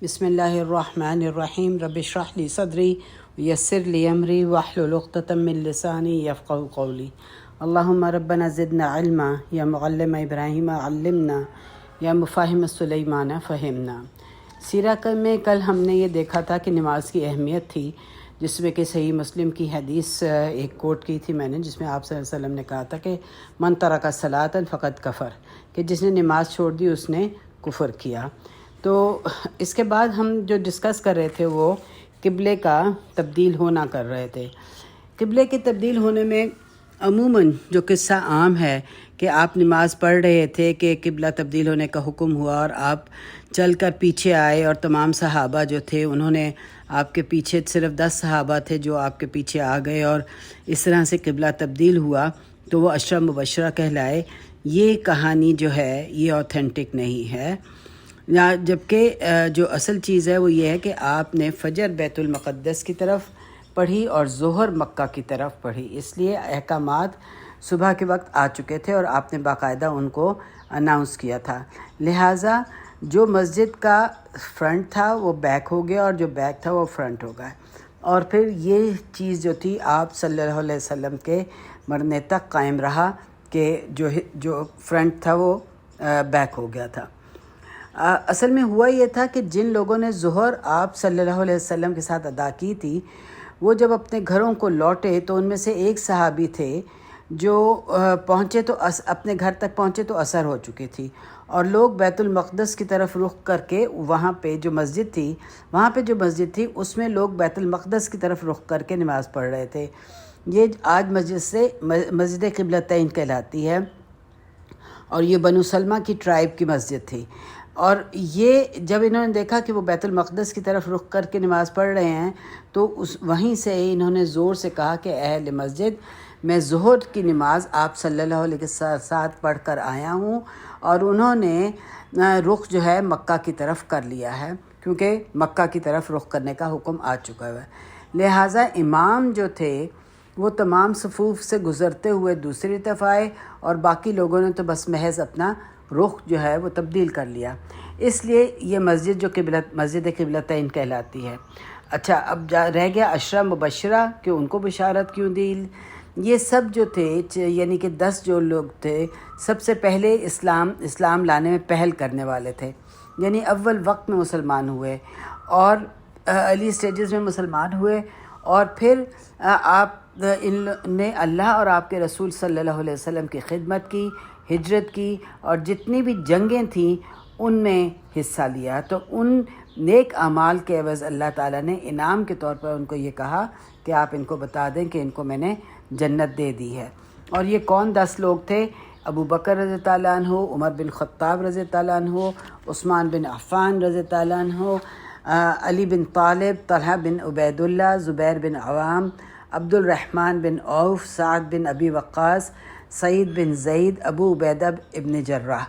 بسم اللہ الرحمن الرحیم رب اشرح لی صدری ویسر لی امری واحلل عقدۃ من لسانی یفقہوا قولی اللہم ربنا زدنا علما یا معلم ابراہیم علمنا یا مفاہم سلیمان فہمنا۔ سیرہ میں کل ہم نے یہ دیکھا تھا کہ نماز کی اہمیت تھی، جس میں کہ صحیح مسلم کی حدیث ایک کوٹ کی تھی میں نے، جس میں آپ صلی اللہ علیہ وسلم نے کہا تھا کہ من ترک صلاۃ فقد کفر، کہ جس نے نماز چھوڑ دی اس نے کفر کیا۔ تو اس کے بعد ہم جو ڈسکس کر رہے تھے وہ قبلے کا تبدیل ہونا کر رہے تھے۔ قبلے کے تبدیل ہونے میں عموماً جو قصہ عام ہے کہ آپ نماز پڑھ رہے تھے کہ قبلہ تبدیل ہونے کا حکم ہوا اور آپ چل کر پیچھے آئے، اور تمام صحابہ جو تھے انہوں نے آپ کے پیچھے، صرف 10 صحابہ تھے جو آپ کے پیچھے آ گئے اور اس طرح سے قبلہ تبدیل ہوا، تو وہ عشرہ مبشرہ کہلائے۔ یہ کہانی جو ہے یہ اوتھینٹک نہیں ہے، جبکہ جو اصل چیز ہے وہ یہ ہے کہ آپ نے فجر بیت المقدس کی طرف پڑھی اور ظہر مکہ کی طرف پڑھی، اس لیے احکامات صبح کے وقت آ چکے تھے اور آپ نے باقاعدہ ان کو اناؤنس کیا تھا۔ لہٰذا جو مسجد کا فرنٹ تھا وہ بیک ہو گیا اور جو بیک تھا وہ فرنٹ ہو گیا، اور پھر یہ چیز جو تھی آپ صلی اللہ علیہ وسلم کے مرنے تک قائم رہا کہ جو فرنٹ تھا وہ بیک ہو گیا تھا۔ اصل میں ہوا یہ تھا کہ جن لوگوں نے ظہر آپ صلی اللہ علیہ وسلم کے ساتھ ادا کی تھی، وہ جب اپنے گھروں کو لوٹے تو ان میں سے ایک صحابی تھے جو پہنچے تو اپنے گھر تک پہنچے تو عصر ہو چکی تھی، اور لوگ بیت المقدس کی طرف رخ کر کے وہاں پہ جو مسجد تھی اس میں لوگ بیت المقدس کی طرف رخ کر کے نماز پڑھ رہے تھے۔ یہ آج مسجد قبلتین کہلاتی ہے، اور یہ بنو سلمہ کی ٹرائب کی مسجد تھی۔ اور یہ جب انہوں نے دیکھا کہ وہ بیت المقدس کی طرف رخ کر کے نماز پڑھ رہے ہیں تو وہیں سے انہوں نے زور سے کہا کہ اہل مسجد، میں ظہر کی نماز آپ صلی اللہ علیہ وسلم کے ساتھ پڑھ کر آیا ہوں، اور انہوں نے رخ جو ہے مکہ کی طرف کر لیا ہے، کیونکہ مکہ کی طرف رخ کرنے کا حکم آ چکا ہے۔ لہٰذا امام جو تھے وہ تمام صفوف سے گزرتے ہوئے دوسری طرف آئے، اور باقی لوگوں نے تو بس محض اپنا رخ جو ہے وہ تبدیل کر لیا، اس لیے یہ مسجد جو مسجد قبلتین کہلاتی ہے۔ اچھا، اب رہ گیا عشرہ مبشرہ کہ ان کو بشارت کیوں دی۔ یہ سب جو تھے، یعنی کہ 10 جو لوگ تھے، سب سے پہلے اسلام لانے میں پہل کرنے والے تھے، یعنی اول وقت میں مسلمان ہوئے اور ارلی سٹیجز میں مسلمان ہوئے، اور پھر آپ ان نے اللہ اور آپ کے رسول صلی اللہ علیہ وسلم کی خدمت کی، ہجرت کی، اور جتنی بھی جنگیں تھیں ان میں حصہ لیا۔ تو ان نیک اعمال کے عوض اللہ تعالیٰ نے انعام کے طور پر ان کو یہ کہا کہ آپ ان کو بتا دیں کہ ان کو میں نے جنت دے دی ہے۔ اور یہ کون 10 لوگ تھے؟ ابو بکر رضی اللہ عنہ، عمر بن خطاب رضی اللہ عنہ، عثمان بن عفان رضی اللہ عنہ، علی بن طالب، طلحہ بن عبید اللہ، زبیر بن عوام، عبد الرحمن بن عوف، سعد بن ابی وقاص، سعید بن زید، ابو عبیدہ ابن جراح۔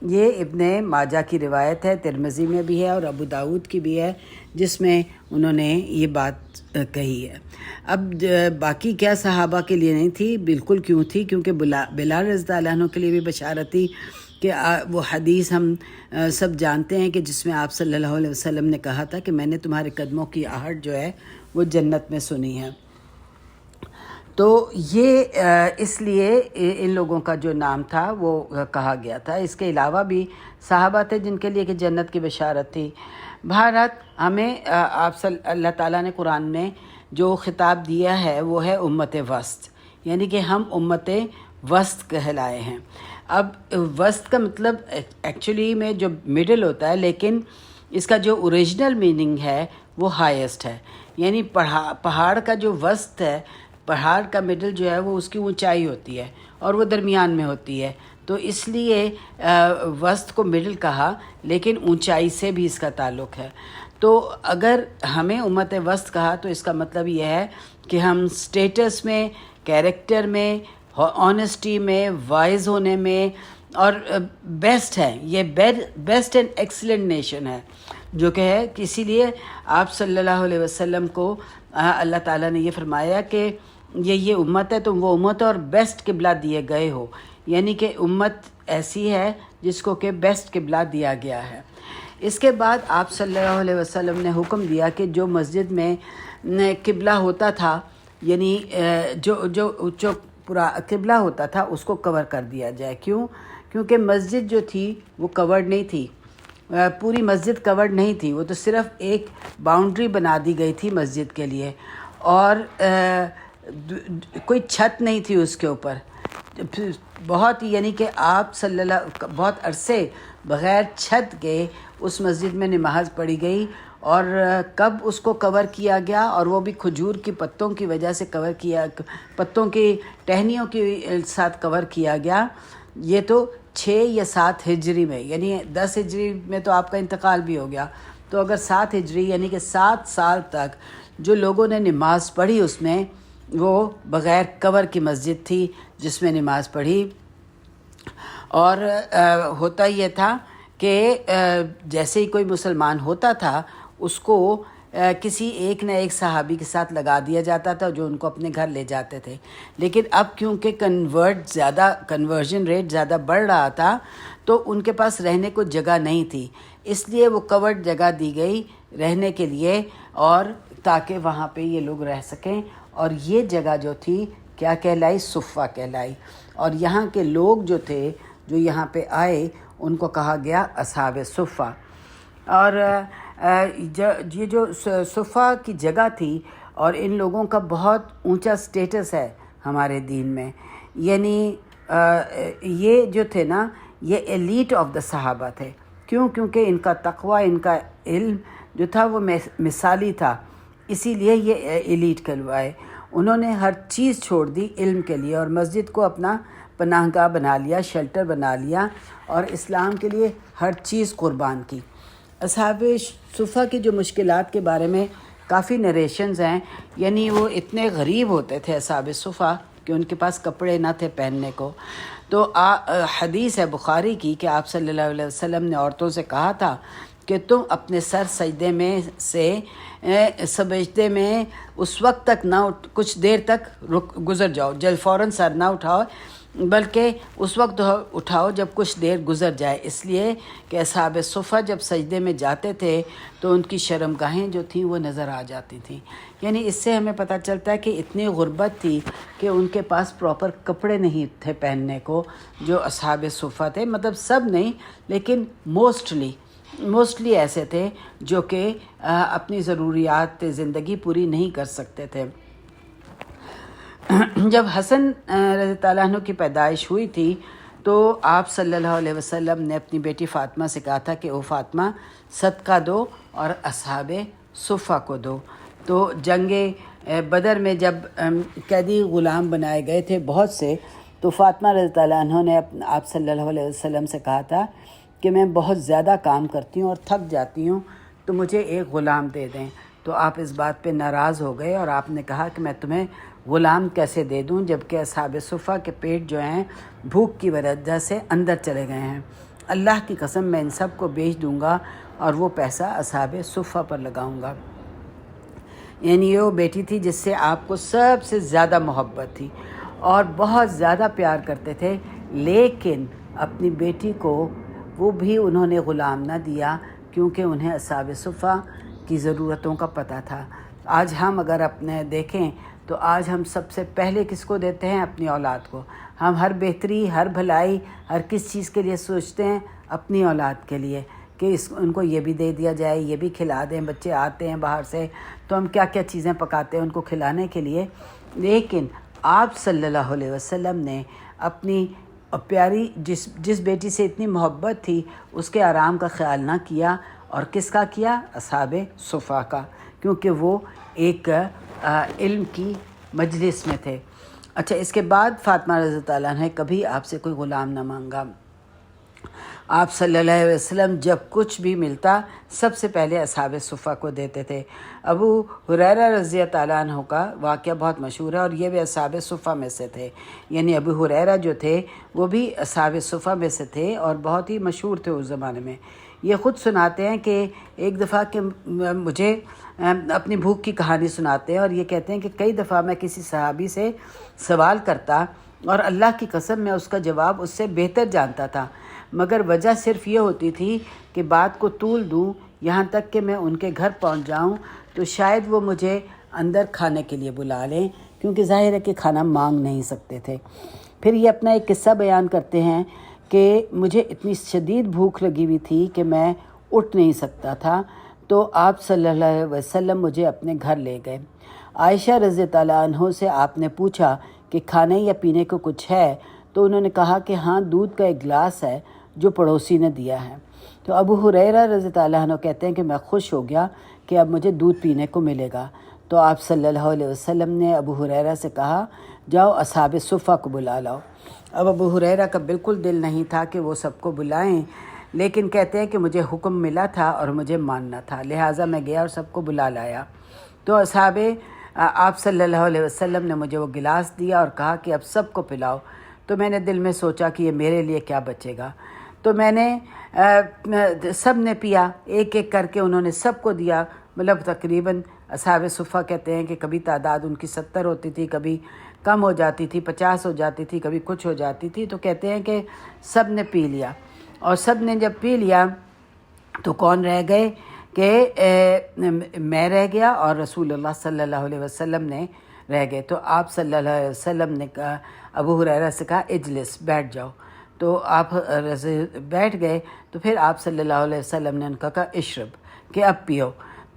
یہ ابن ماجہ کی روایت ہے، ترمذی میں بھی ہے اور ابو داود کی بھی ہے، جس میں انہوں نے یہ بات کہی ہے۔ اب باقی کیا صحابہ کے لیے نہیں تھی؟ بالکل کیوں تھی، کیونکہ بلال رضی اللہ عنہ کے لیے بھی بشارت تھی کہ وہ حدیث ہم سب جانتے ہیں کہ جس میں آپ صلی اللہ علیہ وسلم نے کہا تھا کہ میں نے تمہارے قدموں کی آہٹ جو ہے وہ جنت میں سنی ہے۔ تو یہ اس لیے ان لوگوں کا جو نام تھا وہ کہا گیا تھا۔ اس کے علاوہ بھی صحابہ تھے جن کے لیے کہ جنت کی بشارت تھی۔ بہرحال ہمیں اللہ تعالیٰ نے قرآن میں جو خطاب دیا ہے وہ ہے امت وسط، یعنی کہ ہم امت وسط کہلائے ہیں۔ اب وسط کا مطلب ایکچولی میں جو مڈل ہوتا ہے، لیکن اس کا جو اوریجنل میننگ ہے وہ ہائیسٹ ہے، یعنی پہاڑ کا جو وسط ہے، پہاڑ کا مڈل جو ہے وہ اس کی اونچائی ہوتی ہے اور وہ درمیان میں ہوتی ہے، تو اس لیے وسط کو مڈل کہا، لیکن اونچائی سے بھی اس کا تعلق ہے۔ تو اگر ہمیں امت وسط کہا تو اس کا مطلب یہ ہے کہ ہم سٹیٹس میں، کیریکٹر میں، آنیسٹی میں، وائز ہونے میں، اور بیسٹ ہے، یہ بیسٹ اینڈ ایکسلنٹ نیشن ہے جو کہ ہے۔ اسی لیے آپ صلی اللہ علیہ وسلم کو اللہ تعالیٰ نے یہ فرمایا کہ یہ امت ہے، تم وہ امت اور بیسٹ قبلہ دیے گئے ہو، یعنی کہ امت ایسی ہے جس کو کہ بیسٹ قبلہ دیا گیا ہے۔ اس کے بعد آپ صلی اللہ علیہ وسلم نے حکم دیا کہ جو مسجد میں قبلہ ہوتا تھا، یعنی جو پورا قبلہ ہوتا تھا اس کو کور کر دیا جائے۔ کیونکہ مسجد جو تھی وہ کورڈ نہیں تھی، پوری مسجد کورڈ نہیں تھی، وہ تو صرف ایک باؤنڈری بنا دی گئی تھی مسجد کے لیے، اور کوئی چھت نہیں تھی اس کے اوپر۔ بہت یعنی کہ آپ صلی اللہ بہت عرصے بغیر چھت کے اس مسجد میں نماز پڑھی گئی، اور کب اس کو کور کیا گیا، اور وہ بھی کھجور کی پتوں کی وجہ سے کور کیا، پتوں کی ٹہنیوں کے ساتھ کور کیا گیا، یہ تو 6 یا 7 ہجری میں، یعنی 10 ہجری میں تو آپ کا انتقال بھی ہو گیا، تو اگر 7 ہجری یعنی کہ 7 سال تک جو لوگوں نے نماز پڑھی اس میں، وہ بغیر کور کی مسجد تھی جس میں نماز پڑھی۔ اور ہوتا یہ تھا کہ جیسے ہی کوئی مسلمان ہوتا تھا اس کو کسی ایک نہ ایک صحابی کے ساتھ لگا دیا جاتا تھا جو ان کو اپنے گھر لے جاتے تھے، لیکن اب کیونکہ کنورژن ریٹ زیادہ بڑھ رہا تھا تو ان کے پاس رہنے کو جگہ نہیں تھی، اس لیے وہ کورڈ جگہ دی گئی رہنے کے لیے، اور تاکہ وہاں پہ یہ لوگ رہ سکیں۔ اور یہ جگہ جو تھی کیا کہلائی؟ صفہ کہلائی، اور یہاں کے لوگ جو تھے جو یہاں پہ آئے ان کو کہا گیا اصحاب صفہ۔ اور یہ جو صفہ کی جگہ تھی، اور ان لوگوں کا بہت اونچا سٹیٹس ہے ہمارے دین میں، یعنی یہ جو تھے نا یہ ایلیٹ آف دا صحابہ تھے۔ کیونکہ ان کا تقوی، ان کا علم جو تھا وہ مثالی تھا، اسی لیے یہ ایلیٹ کہلوائے۔ انہوں نے ہر چیز چھوڑ دی علم کے لیے، اور مسجد کو اپنا پناہ گاہ بنا لیا، شیلٹر بنا لیا، اور اسلام کے لیے ہر چیز قربان کی۔ اصحاب صفہ کی جو مشکلات کے بارے میں کافی نریشنز ہیں، یعنی وہ اتنے غریب ہوتے تھے اصحاب صفہ کہ ان کے پاس کپڑے نہ تھے پہننے کو۔ تو حدیث ہے بخاری کی کہ آپ صلی اللہ علیہ وسلم نے عورتوں سے کہا تھا کہ تم اپنے سر سجدے میں سے سجدے میں اس وقت تک نہ کچھ دیر تک گزر جاؤ، فوراً سر نہ اٹھاؤ، بلکہ اس وقت اٹھاؤ جب کچھ دیر گزر جائے، اس لیے کہ اصحاب صفہ جب سجدے میں جاتے تھے تو ان کی شرمگاہیں جو تھیں وہ نظر آ جاتی تھیں۔ یعنی اس سے ہمیں پتہ چلتا ہے کہ اتنی غربت تھی کہ ان کے پاس پراپر کپڑے نہیں تھے پہننے کو جو اصحاب صفہ تھے، مطلب سب نہیں لیکن موسٹلی ایسے تھے جو کہ اپنی ضروریات زندگی پوری نہیں کر سکتے تھے۔ جب حسن رضی اللہ عنہ کی پیدائش ہوئی تھی تو آپ صلی اللہ علیہ وسلم نے اپنی بیٹی فاطمہ سے کہا تھا کہ او فاطمہ صدقہ دو اور اصحاب صفہ کو دو۔ تو جنگ بدر میں جب قیدی غلام بنائے گئے تھے بہت سے، تو فاطمہ رضی اللہ عنہ نے آپ صلی اللہ علیہ وسلم سے کہا تھا کہ میں بہت زیادہ کام کرتی ہوں اور تھک جاتی ہوں، تو مجھے ایک غلام دے دیں۔ تو آپ اس بات پہ ناراض ہو گئے اور آپ نے کہا کہ میں تمہیں غلام کیسے دے دوں جبکہ اصحاب صفہ کے پیٹ جو ہیں بھوک کی وجہ سے اندر چلے گئے ہیں۔ اللہ کی قسم میں ان سب کو بیچ دوں گا اور وہ پیسہ اصحاب صفہ پر لگاؤں گا۔ یعنی وہ بیٹی تھی جس سے آپ کو سب سے زیادہ محبت تھی اور بہت زیادہ پیار کرتے تھے، لیکن اپنی بیٹی کو وہ بھی انہوں نے غلام نہ دیا کیونکہ انہیں اصحاب صفہ کی ضرورتوں کا پتہ تھا۔ آج ہم اگر اپنے دیکھیں تو آج ہم سب سے پہلے کس کو دیتے ہیں؟ اپنی اولاد کو۔ ہم ہر بہتری، ہر بھلائی، ہر کس چیز کے لیے سوچتے ہیں؟ اپنی اولاد کے لیے کہ ان کو یہ بھی دے دیا جائے، یہ بھی کھلا دیں۔ بچے آتے ہیں باہر سے تو ہم کیا کیا چیزیں پکاتے ہیں ان کو کھلانے کے لیے، لیکن آپ صلی اللہ علیہ وسلم نے اپنی پیاری جس بیٹی سے اتنی محبت تھی اس کے آرام کا خیال نہ کیا، اور کس کا کیا؟ اصحاب صفہ کا، کیونکہ وہ ایک علم کی مجلس میں تھے۔ اچھا، اس کے بعد فاطمہ رضی اللہ عنہ نے کبھی آپ سے کوئی غلام نہ مانگا۔ آپ صلی اللہ علیہ وسلم جب کچھ بھی ملتا سب سے پہلے اصحاب صفہ کو دیتے تھے۔ ابو ہریرہ رضی اللہ عنہ کا واقعہ بہت مشہور ہے اور یہ بھی اصحاب صفہ میں سے تھے، یعنی ابو ہریرہ جو تھے وہ بھی اصحاب صفہ میں سے تھے اور بہت ہی مشہور تھے اس زمانے میں۔ یہ خود سناتے ہیں کہ ایک دفعہ کہ مجھے اپنی بھوک کی کہانی سناتے ہیں اور یہ کہتے ہیں کہ کئی دفعہ میں کسی صحابی سے سوال کرتا اور اللہ کی قسم میں اس کا جواب اس سے بہتر جانتا تھا، مگر وجہ صرف یہ ہوتی تھی کہ بات کو طول دوں یہاں تک کہ میں ان کے گھر پہنچ جاؤں تو شاید وہ مجھے اندر کھانے کے لیے بلا لیں، کیونکہ ظاہر ہے کہ کھانا مانگ نہیں سکتے تھے۔ پھر یہ اپنا ایک قصہ بیان کرتے ہیں کہ مجھے اتنی شدید بھوک لگی ہوئی تھی کہ میں اٹھ نہیں سکتا تھا، تو آپ صلی اللہ علیہ وسلم مجھے اپنے گھر لے گئے۔ عائشہ رضی اللہ عنہ سے آپ نے پوچھا کہ کھانے یا پینے کو کچھ ہے؟ تو انہوں نے کہا کہ ہاں، دودھ کا ایک گلاس ہے جو پڑوسی نے دیا ہے۔ تو ابو ہریرہ رضی اللہ عنہ کہتے ہیں کہ میں خوش ہو گیا کہ اب مجھے دودھ پینے کو ملے گا۔ تو آپ صلی اللہ علیہ وسلم نے ابو ہریرہ سے کہا جاؤ اصحاب صفہ کو بلا لاؤ۔ اب ابو ہریرہ کا بالکل دل نہیں تھا کہ وہ سب کو بلائیں، لیکن کہتے ہیں کہ مجھے حکم ملا تھا اور مجھے ماننا تھا، لہٰذا میں گیا اور سب کو بلا لایا۔ تو آپ صلی اللہ علیہ وسلم نے مجھے وہ گلاس دیا اور کہا کہ اب سب کو پلاؤ۔ تو میں نے دل میں سوچا کہ یہ میرے لیے کیا بچے گا، تو میں نے سب نے پیا، ایک ایک کر کے انہوں نے سب کو دیا۔ مطلب تقریباً اصحاب صفہ کہتے ہیں کہ کبھی تعداد ان کی 70 ہوتی تھی، کبھی کم ہو جاتی تھی، 50 ہو جاتی تھی، کبھی کچھ ہو جاتی تھی۔ تو کہتے ہیں کہ سب نے پی لیا، اور سب نے جب پی لیا تو کون رہ گئے کہ میں رہ گیا اور رسول اللہ صلی اللہ علیہ وسلم نے رہ گئے۔ تو آپ صلی اللہ علیہ وسلم نے کہا، ابو ہریرہ سے کہا اجلس، بیٹھ جاؤ۔ تو آپ بیٹھ گئے، تو پھر آپ صلی اللہ علیہ وسلم نے ان کا کہا اشرب، کہ اب پیو۔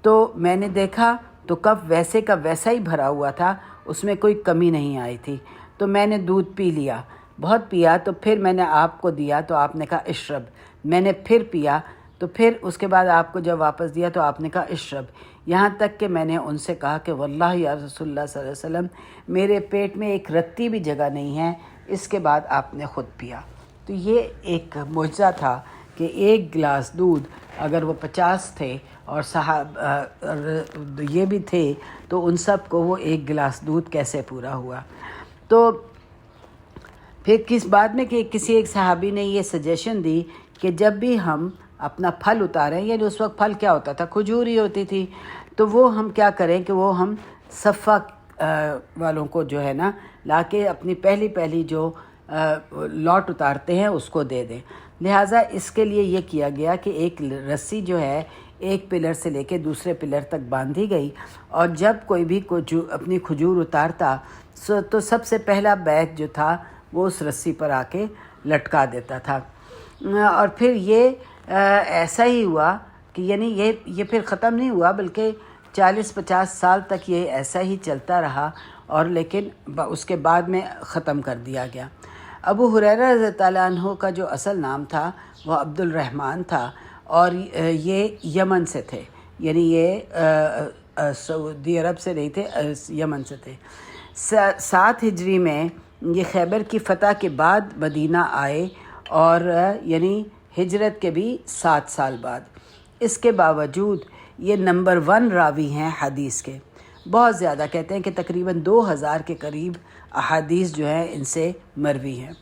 تو میں نے دیکھا تو کپ ویسے کا ویسا ہی بھرا ہوا تھا، اس میں کوئی کمی نہیں آئی تھی۔ تو میں نے دودھ پی لیا، بہت پیا۔ تو پھر میں نے آپ کو دیا تو آپ نے کہا اشرب، میں نے پھر پیا۔ تو پھر اس کے بعد آپ کو جب واپس دیا تو آپ نے کہا اشرب، یہاں تک کہ میں نے ان سے کہا کہ واللہ یا رسول اللہ صلی اللہ علیہ وسلم، میرے پیٹ میں ایک رتی بھی جگہ نہیں ہے۔ اس کے بعد آپ نے خود پیا۔ تو یہ ایک معجزہ تھا کہ ایک گلاس دودھ، اگر وہ 50 تھے اور یہ بھی تھے، تو ان سب کو وہ ایک گلاس دودھ کیسے پورا ہوا۔ تو پھر بعد میں کہ کسی ایک صحابی نے یہ سجیشن دی کہ جب بھی ہم اپنا پھل اتاریں، یعنی اس وقت پھل کیا ہوتا تھا، کھجور ہی ہوتی تھی، تو وہ ہم کیا کریں کہ وہ ہم صفہ والوں کو جو ہے نا لا کے اپنی پہلی جو لاٹ اتارتے ہیں اس کو دے دیں۔ لہٰذا اس کے لیے یہ کیا گیا کہ ایک رسی جو ہے ایک پلر سے لے کے دوسرے پلر تک باندھی گئی، اور جب کوئی بھی اپنی کھجور اتارتا تو سب سے پہلا بیگ جو تھا وہ اس رسی پر آ کے لٹکا دیتا تھا۔ اور پھر یہ ایسا ہی ہوا کہ یعنی یہ پھر ختم نہیں ہوا، بلکہ 40-50 سال تک یہ ایسا ہی چلتا رہا، اور لیکن اس کے بعد میں ختم کر دیا گیا۔ ابو ہریرہ رضی اللہ عنہ کا جو اصل نام تھا وہ عبد الرحمن تھا، اور یہ یمن سے تھے، یعنی یہ سعودی عرب سے نہیں تھے، یمن سے تھے۔ 7 ہجری میں یہ خیبر کی فتح کے بعد مدینہ آئے، اور یعنی ہجرت کے بھی 7 سال بعد۔ اس کے باوجود یہ نمبر 1 راوی ہیں حدیث کے، بہت زیادہ، کہتے ہیں کہ تقریباً 2000 کے قریب احادیث جو ہیں ان سے مروی ہیں۔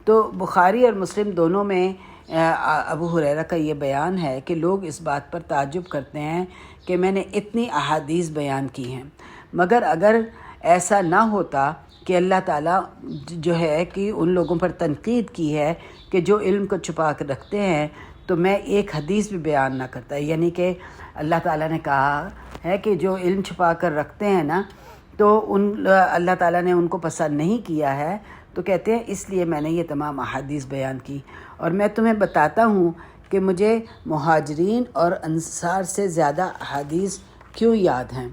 تو بخاری اور مسلم دونوں میں ابو ہریرہ کا یہ بیان ہے کہ لوگ اس بات پر تعجب کرتے ہیں کہ میں نے اتنی احادیث بیان کی ہیں، مگر اگر ایسا نہ ہوتا کہ اللہ تعالیٰ جو ہے کہ ان لوگوں پر تنقید کی ہے کہ جو علم کو چھپا کر رکھتے ہیں، تو میں ایک حدیث بھی بیان نہ کرتا۔ یعنی کہ اللہ تعالیٰ نے کہا ہے کہ جو علم چھپا کر رکھتے ہیں نا، تو اللہ تعالیٰ نے ان کو پسند نہیں کیا ہے، تو کہتے ہیں اس لیے میں نے یہ تمام احادیث بیان کی۔ اور میں تمہیں بتاتا ہوں کہ مجھے مہاجرین اور انصار سے زیادہ احادیث کیوں یاد ہیں۔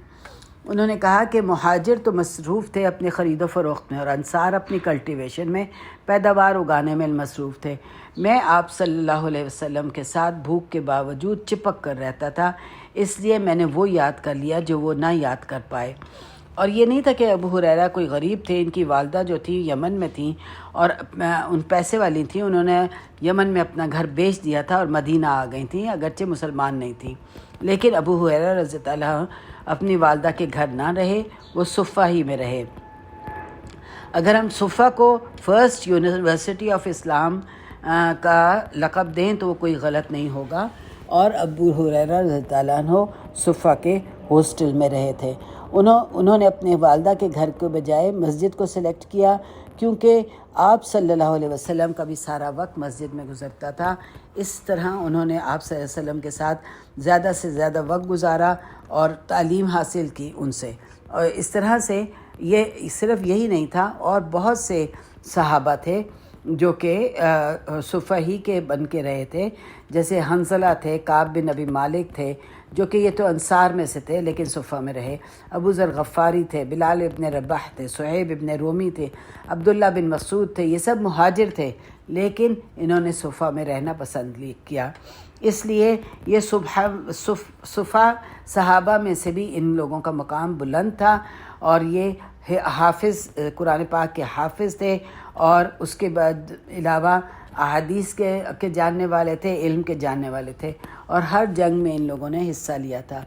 انہوں نے کہا کہ مہاجر تو مصروف تھے اپنے خرید و فروخت میں، اور انصار اپنی کلٹیویشن میں، پیداوار اگانے میں مصروف تھے۔ میں آپ صلی اللہ علیہ وسلم کے ساتھ بھوک کے باوجود چپک کر رہتا تھا، اس لیے میں نے وہ یاد کر لیا جو وہ نہ یاد کر پائے۔ اور یہ نہیں تھا کہ ابو ہریرہ کوئی غریب تھے، ان کی والدہ جو تھی یمن میں تھیں اور ان پیسے والی تھیں، انہوں نے یمن میں اپنا گھر بیچ دیا تھا اور مدینہ آ گئی تھیں، اگرچہ مسلمان نہیں تھیں، لیکن ابو ہریرہ رضی اللہ عنہ اپنی والدہ کے گھر نہ رہے، وہ صفہ ہی میں رہے۔ اگر ہم صفہ کو فرسٹ یونیورسٹی آف اسلام کا لقب دیں تو وہ کوئی غلط نہیں ہوگا، اور ابو ہریرہ رضی اللہ عنہ صفہ کے ہاسٹل میں رہے تھے۔ انہوں نے اپنے والدہ کے گھر کے بجائے مسجد کو سلیکٹ کیا، کیونکہ آپ صلی اللہ علیہ وسلم کا بھی سارا وقت مسجد میں گزرتا تھا، اس طرح انہوں نے آپ صلی اللہ علیہ وسلم کے ساتھ زیادہ سے زیادہ وقت گزارا اور تعلیم حاصل کی ان سے، اور اس طرح سے یہ صرف یہی نہیں تھا، اور بہت سے صحابہ تھے جو کہ صفہ ہی کے بن کے رہے تھے، جیسے حنظلہ تھے، کعب بن ابی مالک تھے جو کہ یہ تو انصار میں سے تھے لیکن صفہ میں رہے، ابو ذر غفاری تھے، بلال ابن رباح تھے، صہیب ابن رومی تھے، عبداللہ بن مسعود تھے، یہ سب مہاجر تھے لیکن انہوں نے صفہ میں رہنا پسند کیا، اس لیے یہ صفہ صحابہ میں سے بھی ان لوگوں کا مقام بلند تھا، اور یہ حافظ قرآن پاک کے حافظ تھے، اور اس کے بعد علاوہ احادیث کے جاننے والے تھے، علم کے جاننے والے تھے، اور ہر جنگ میں ان لوگوں نے حصہ لیا تھا۔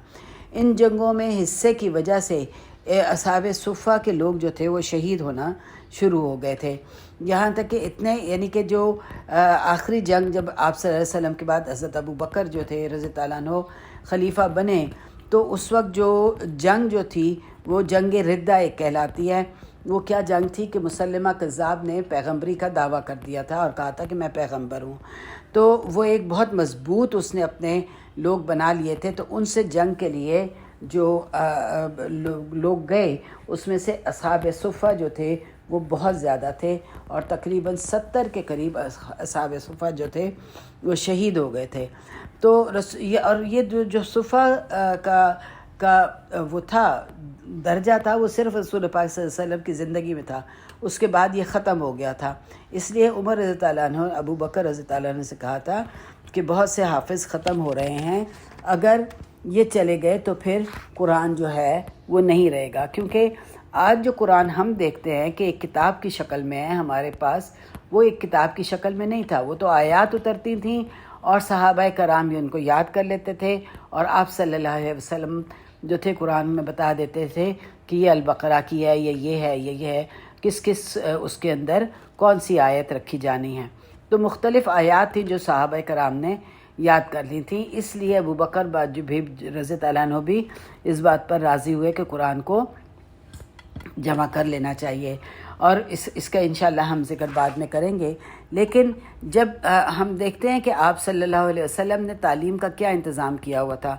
ان جنگوں میں حصے کی وجہ سے اصحاب صفہ کے لوگ جو تھے وہ شہید ہونا شروع ہو گئے تھے، یہاں تک کہ اتنے، یعنی کہ جو آخری جنگ جب آپ صلی اللہ علیہ وسلم کے بعد حضرت ابو بکر جو تھے رضی اللہ عنہ خلیفہ بنے، تو اس وقت جو جنگ جو تھی وہ جنگ ردہ ایک کہلاتی ہے۔ وہ کیا جنگ تھی کہ مسلمہ کذاب نے پیغمبری کا دعویٰ کر دیا تھا اور کہا تھا کہ میں پیغمبر ہوں، تو وہ ایک بہت مضبوط اس نے اپنے لوگ بنا لیے تھے، تو ان سے جنگ کے لیے جو لوگ گئے اس میں سے اصحاب صفہ جو تھے وہ بہت زیادہ تھے، اور تقریباً 70 کے قریب اصحاب صفہ جو تھے وہ شہید ہو گئے تھے۔ تو اور یہ جو صفہ کا وہ تھا درجہ تھا، وہ صرف رسول پاک صلی اللہ علیہ وسلم کی زندگی میں تھا، اس کے بعد یہ ختم ہو گیا تھا، اس لیے عمر رضی اللہ عنہ ابو بکر رضی اللہ عنہ سے کہا تھا کہ بہت سے حافظ ختم ہو رہے ہیں، اگر یہ چلے گئے تو پھر قرآن جو ہے وہ نہیں رہے گا، کیونکہ آج جو قرآن ہم دیکھتے ہیں کہ ایک کتاب کی شکل میں ہے ہمارے پاس، وہ ایک کتاب کی شکل میں نہیں تھا، وہ تو آیات اترتی تھیں اور صحابہ کرام بھی ان کو یاد کر لیتے تھے، اور آپ صلی اللہ علیہ وسلم جو تھے قرآن میں بتا دیتے تھے کہ یہ البقرہ کی ہے، یہ ہے، یہ ہے، کس اس کے اندر کون سی آیت رکھی جانی ہے، تو مختلف آیات تھیں جو صحابہ کرام نے یاد کر لی تھیں، اس لیے ابو بکر بھی رضی اللہ عنہ بھی اس بات پر راضی ہوئے کہ قرآن کو جمع کر لینا چاہیے، اور اس کا انشاءاللہ ہم ذکر بعد میں کریں گے۔ لیکن جب ہم دیکھتے ہیں کہ آپ صلی اللہ علیہ وسلم نے تعلیم کا کیا انتظام کیا ہوا تھا،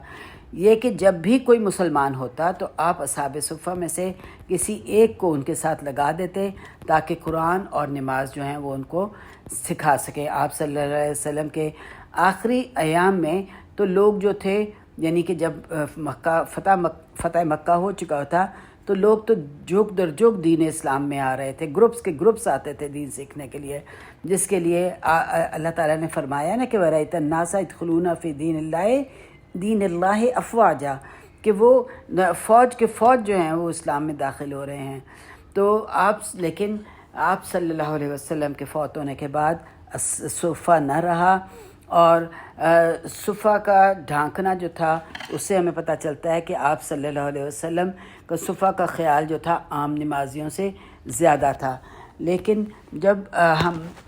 یہ کہ جب بھی کوئی مسلمان ہوتا تو آپ اصحاب صفہ میں سے کسی ایک کو ان کے ساتھ لگا دیتے تاکہ قرآن اور نماز جو ہیں وہ ان کو سکھا سکے۔ آپ صلی اللہ علیہ وسلم کے آخری ایام میں تو لوگ جو تھے، یعنی کہ جب فتح مکہ ہو چکا تھا تو لوگ تو جوک در جوک دین اسلام میں آ رہے تھے، گروپس کے گروپس آتے تھے دین سیکھنے کے لیے، جس کے لیے اللہ تعالیٰ نے فرمایا نا کہ وَرَأَيْتَ النَّاسَ يَدْخُلُونَ فِي دین اللہ افواجا، کہ وہ فوج جو ہیں وہ اسلام میں داخل ہو رہے ہیں۔ تو لیکن آپ صلی اللہ علیہ وسلم کے فوت ہونے کے بعد صفہ نہ رہا، اور صفہ کا ڈھانکنا جو تھا اس سے ہمیں پتہ چلتا ہے کہ آپ صلی اللہ علیہ وسلم کا صفہ کا خیال جو تھا عام نمازیوں سے زیادہ تھا۔ لیکن جب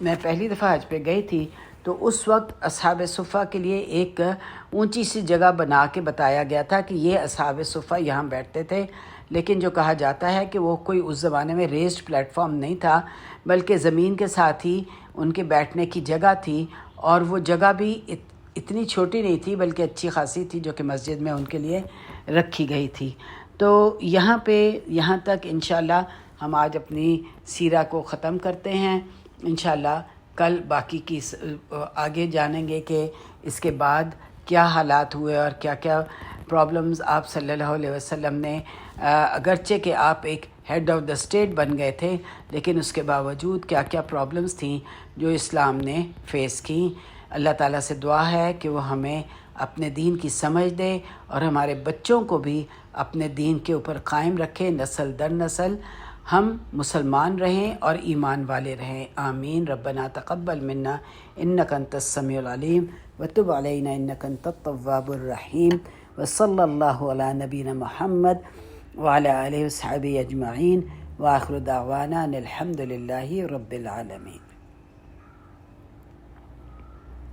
میں پہلی دفعہ حج پہ گئی تھی تو اس وقت اصحاب صفہ کے لیے ایک اونچی سی جگہ بنا کے بتایا گیا تھا کہ یہ اصحاب صفہ یہاں بیٹھتے تھے، لیکن جو کہا جاتا ہے کہ وہ کوئی اس زمانے میں ریزڈ پلیٹ فارم نہیں تھا، بلکہ زمین کے ساتھ ہی ان کے بیٹھنے کی جگہ تھی، اور وہ جگہ بھی اتنی چھوٹی نہیں تھی بلکہ اچھی خاصی تھی جو کہ مسجد میں ان کے لیے رکھی گئی تھی۔ تو یہاں تک انشاءاللہ ہم آج اپنی سیرہ کو ختم کرتے ہیں، انشاءاللہ کل باقی کی آگے جانیں گے کہ اس کے بعد کیا حالات ہوئے اور کیا کیا پرابلمز آپ صلی اللہ علیہ وسلم نے، اگرچہ کہ آپ ایک ہیڈ آف دا اسٹیٹ بن گئے تھے لیکن اس کے باوجود کیا کیا پرابلمز تھیں جو اسلام نے فیس کی۔ اللہ تعالیٰ سے دعا ہے کہ وہ ہمیں اپنے دین کی سمجھ دے اور ہمارے بچوں کو بھی اپنے دین کے اوپر قائم رکھے، نسل در نسل ہم مسلمان رہیں اور ایمان والے رہیں۔ آمین۔ ربنا تقبل منا انک انت السمیع العلیم وتب علینا انک انت التواب الرحیم، وصلی اللہ علی نبینا محمد وعلی آلہ وصحبہ اجمعین، وآخر دعوانا ان الحمد للہ رب العالمین۔